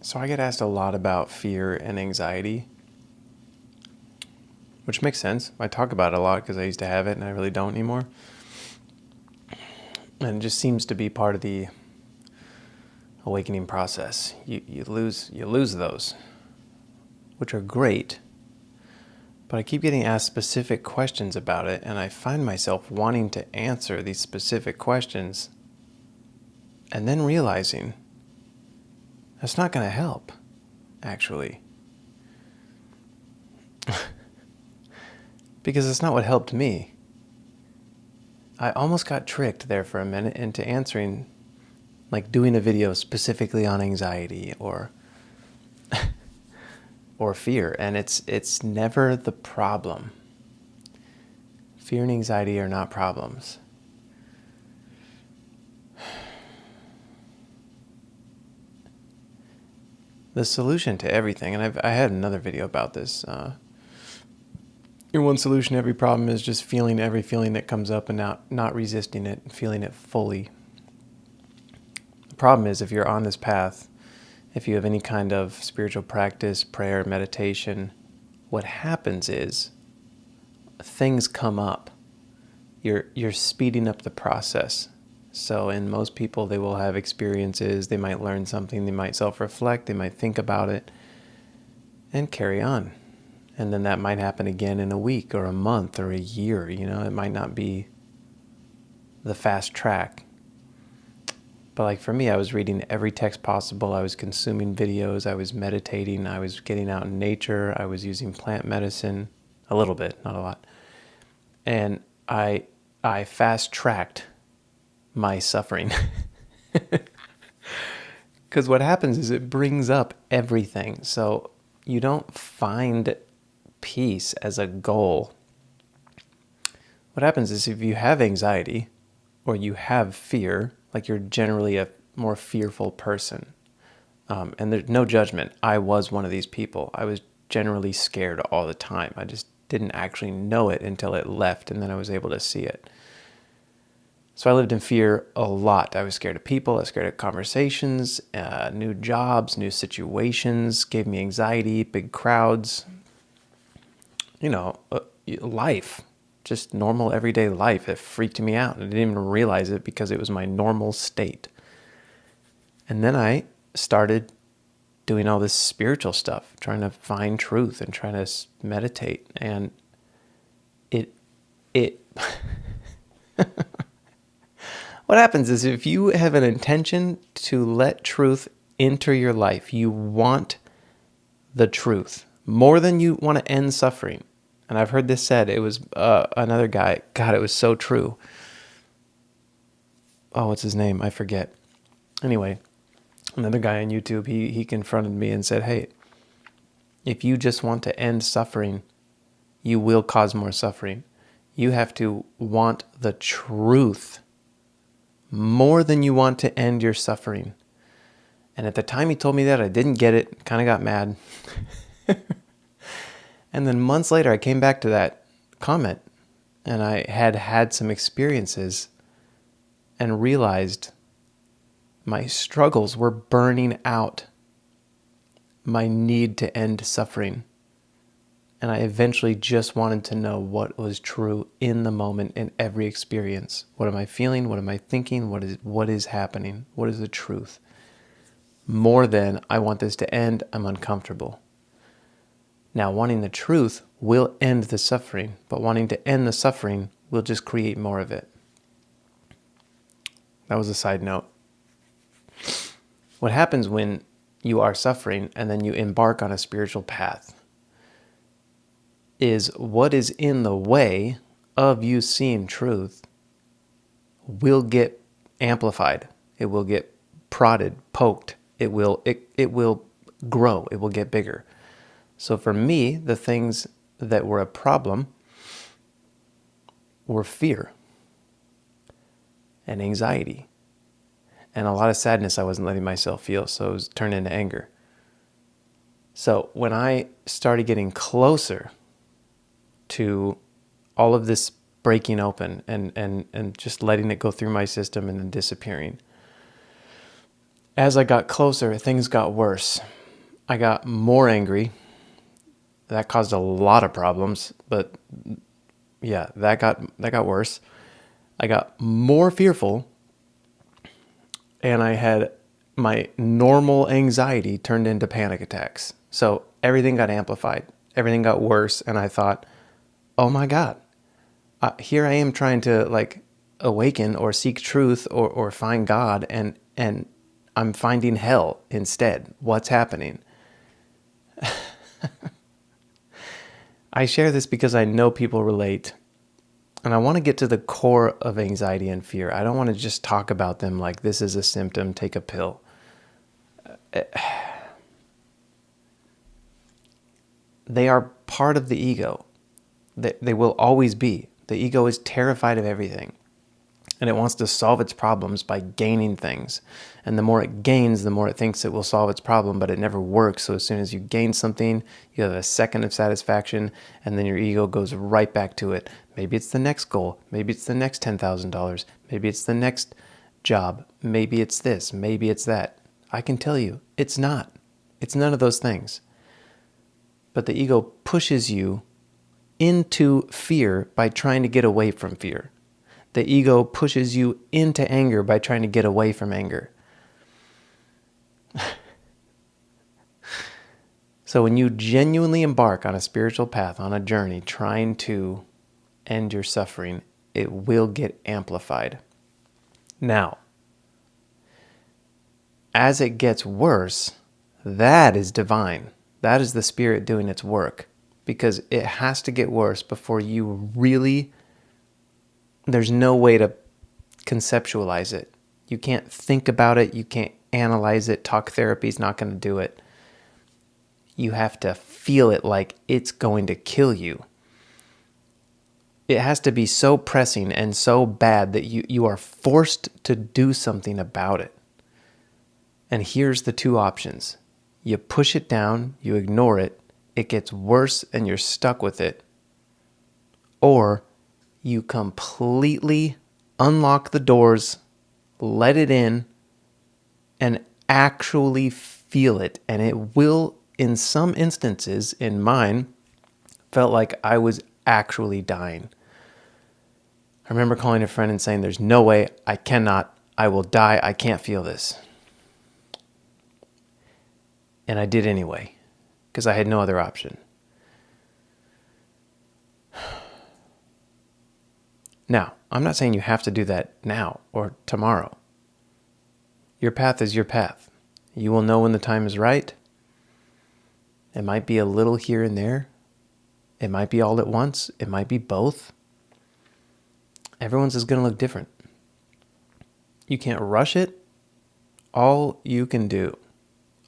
So I get asked a lot about fear and anxiety, which makes sense. I talk about it a lot because I used to have it and I really don't anymore. And it just seems to be part of the awakening process. You lose those, which are great. But I keep getting asked specific questions about it, and I find myself wanting to answer these specific questions and then realizing that's not going to help, actually. Because it's not what helped me. I almost got tricked there for a minute into answering, like doing a video specifically on anxiety or fear, and it's never the problem. Fear and anxiety are not problems. The solution to everything, and I had another video about this. Your one solution to every problem is just feeling every feeling that comes up and not resisting it, and feeling it fully. The problem is if you're on this path, if you have any kind of spiritual practice, prayer, meditation, what happens is things come up. You're speeding up the process. So in most people, they will have experiences, they might learn something, they might self-reflect, they might think about it, and carry on. And then that might happen again in a week or a month or a year. It might not be the fast track. But like for me, I was reading every text possible. I was consuming videos. I was meditating. I was getting out in nature. I was using plant medicine a little bit, not a lot. And I fast tracked my suffering. Because what happens is it brings up everything. So you don't find peace as a goal. What happens is if you have anxiety or you have fear, like you're generally a more fearful person, and there's no judgment. I was one of these people. I was generally scared all the time. I just didn't actually know it until it left, and then I was able to see it. So I lived in fear a lot. I was scared of people. I was scared of conversations, new jobs, new situations, gave me anxiety, big crowds. Life, just normal everyday life. It freaked me out. I didn't even realize it because it was my normal state. And then I started doing all this spiritual stuff, trying to find truth and trying to meditate. And it what happens is if you have an intention to let truth enter your life, you want the truth more than you want to end suffering. And I've heard this said, it was another guy, God, it was so true. Oh, what's his name? I forget. Anyway, another guy on YouTube, he confronted me and said, hey, if you just want to end suffering, you will cause more suffering. You have to want the truth more than you want to end your suffering. And at the time he told me that, I didn't get it, kind of got mad. And then months later, I came back to that comment, and I had some experiences and realized my struggles were burning out my need to end suffering. And I eventually just wanted to know what was true in the moment in every experience. What am I feeling? What am I thinking? What is happening? What is the truth? More than I want this to end, I'm uncomfortable. Now, wanting the truth will end the suffering, but wanting to end the suffering will just create more of it. That was a side note. What happens when you are suffering and then you embark on a spiritual path is what is in the way of you seeing truth will get amplified. It will get prodded, poked. It will grow. It will get bigger. So for me, the things that were a problem were fear and anxiety and a lot of sadness I wasn't letting myself feel, so it was turned into anger. So when I started getting closer to all of this breaking open and just letting it go through my system and then disappearing, as I got closer, things got worse. I got more angry. That caused a lot of problems, but yeah, that got worse. I got more fearful, and I had my normal anxiety turned into panic attacks. So everything got amplified. Everything got worse, and I thought, "Oh my God, here I am trying to like awaken or seek truth or find God, and I'm finding hell instead. What's happening?" I share this because I know people relate, and I want to get to the core of anxiety and fear. I don't want to just talk about them like this is a symptom, take a pill. They are part of the ego. They will always be. The ego is terrified of everything, and it wants to solve its problems by gaining things. And the more it gains, the more it thinks it will solve its problem, but it never works. So as soon as you gain something, you have a second of satisfaction, and then your ego goes right back to it. Maybe it's the next goal. Maybe it's the next $10,000. Maybe it's the next job. Maybe it's this. Maybe it's that. I can tell you, it's not. It's none of those things. But the ego pushes you into fear by trying to get away from fear. The ego pushes you into anger by trying to get away from anger. So when you genuinely embark on a spiritual path, on a journey, trying to end your suffering, it will get amplified. Now, as it gets worse, that is divine. That is the spirit doing its work, because it has to get worse before you really, there's no way to conceptualize it. You can't think about it. You can't analyze it. Talk therapy is not going to do it. You have to feel it like it's going to kill you. It has to be so pressing and so bad that you are forced to do something about it. And here's the two options. You push it down, you ignore it, it gets worse and you're stuck with it. Or you completely unlock the doors, let it in, and actually feel it. And it will, in some instances, in mine, felt like I was actually dying. I remember calling a friend and saying, "There's no way, I will die, I can't feel this." And I did anyway, because I had no other option. Now, I'm not saying you have to do that now or tomorrow. Your path is your path. You will know when the time is right. It might be a little here and there. It might be all at once. It might be both. Everyone's is going to look different. You can't rush it. All you can do,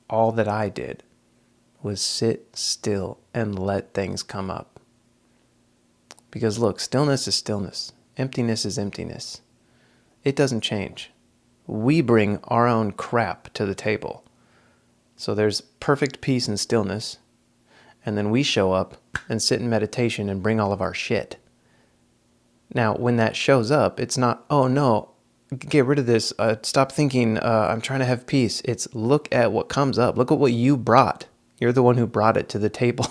all that I did, was sit still and let things come up. Because look, stillness is stillness. Emptiness is emptiness. It doesn't change. We bring our own crap to the table. So there's perfect peace and stillness, and then we show up and sit in meditation and bring all of our shit. Now, when that shows up, it's not, "Oh no, get rid of this, stop thinking, I'm trying to have peace." It's look at what comes up. Look at what you brought. You're the one who brought it to the table.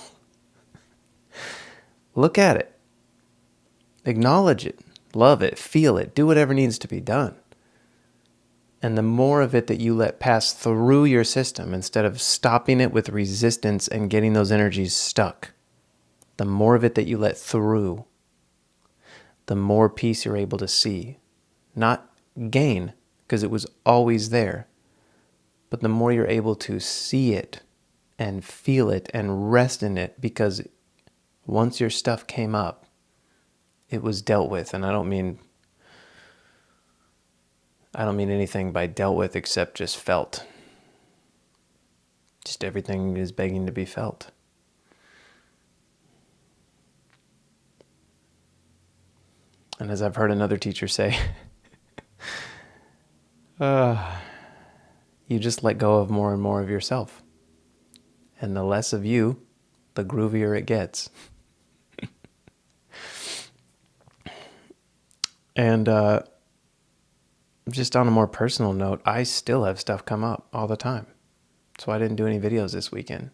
Look at it. Acknowledge it. Love it. Feel it. Do whatever needs to be done. And the more of it that you let pass through your system, instead of stopping it with resistance and getting those energies stuck, the more of it that you let through, the more peace you're able to see. Not gain, because it was always there, but the more you're able to see it and feel it and rest in it, because once your stuff came up, it was dealt with. And I don't mean anything by dealt with except just felt. Just everything is begging to be felt. And as I've heard another teacher say, you just let go of more and more of yourself. And the less of you, the groovier it gets. And just on a more personal note, I still have stuff come up all the time. So I didn't do any videos this weekend.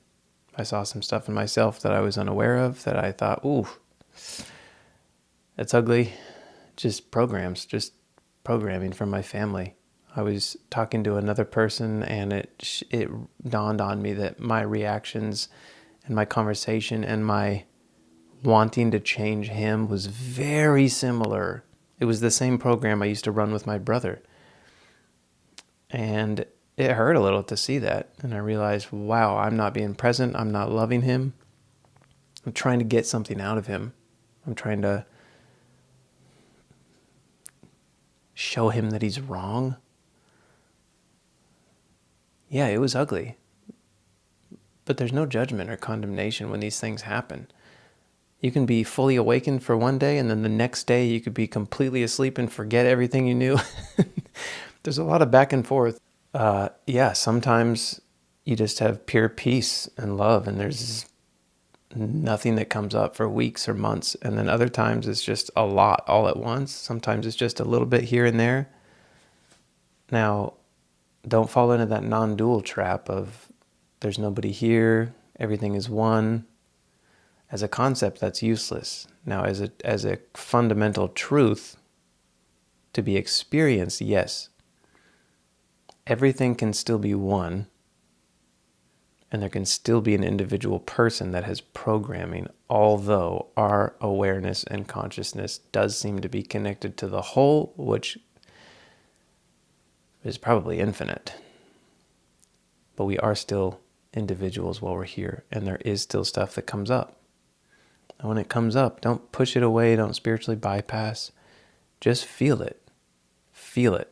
I saw some stuff in myself that I was unaware of that I thought, ooh, that's ugly. Just programming from my family. I was talking to another person, and it dawned on me that my reactions and my conversation and my wanting to change him was very similar. It was the same program I used to run with my brother. And it hurt a little to see that. And I realized, wow, I'm not being present. I'm not loving him. I'm trying to get something out of him. I'm trying to show him that he's wrong. Yeah, it was ugly. But there's no judgment or condemnation when these things happen. You can be fully awakened for one day, and then the next day you could be completely asleep and forget everything you knew. There's a lot of back and forth. Sometimes you just have pure peace and love, and there's nothing that comes up for weeks or months. And then other times it's just a lot all at once. Sometimes it's just a little bit here and there. Now, don't fall into that non-dual trap of there's nobody here, everything is one. As a concept, that's useless. Now, as a fundamental truth to be experienced, yes, everything can still be one, and there can still be an individual person that has programming, although our awareness and consciousness does seem to be connected to the whole, which is probably infinite. But we are still individuals while we're here, and there is still stuff that comes up. And when it comes up, don't push it away, don't spiritually bypass. Just feel it. Feel it.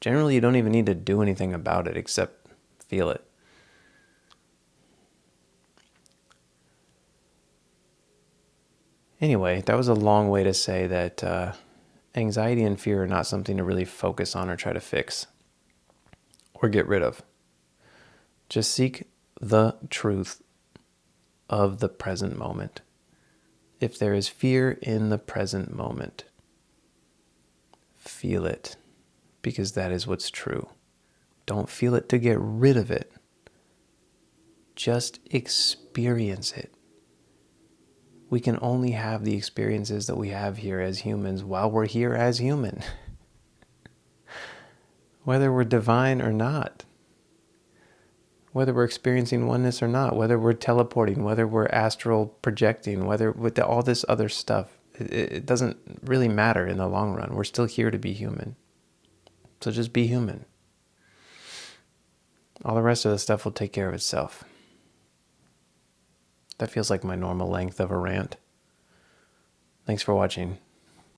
Generally, you don't even need to do anything about it except feel it. Anyway, that was a long way to say that anxiety and fear are not something to really focus on or try to fix or get rid of. Just seek the truth of the present moment. If there is fear in the present moment, feel it, because that is what's true. Don't feel it to get rid of it. Just experience it. We can only have the experiences that we have here as humans while we're here as human. Whether we're divine or not. Whether we're experiencing oneness or not, whether we're teleporting, whether we're astral projecting, whether with all this other stuff, it doesn't really matter in the long run. We're still here to be human. So just be human. All the rest of the stuff will take care of itself. That feels like my normal length of a rant. Thanks for watching.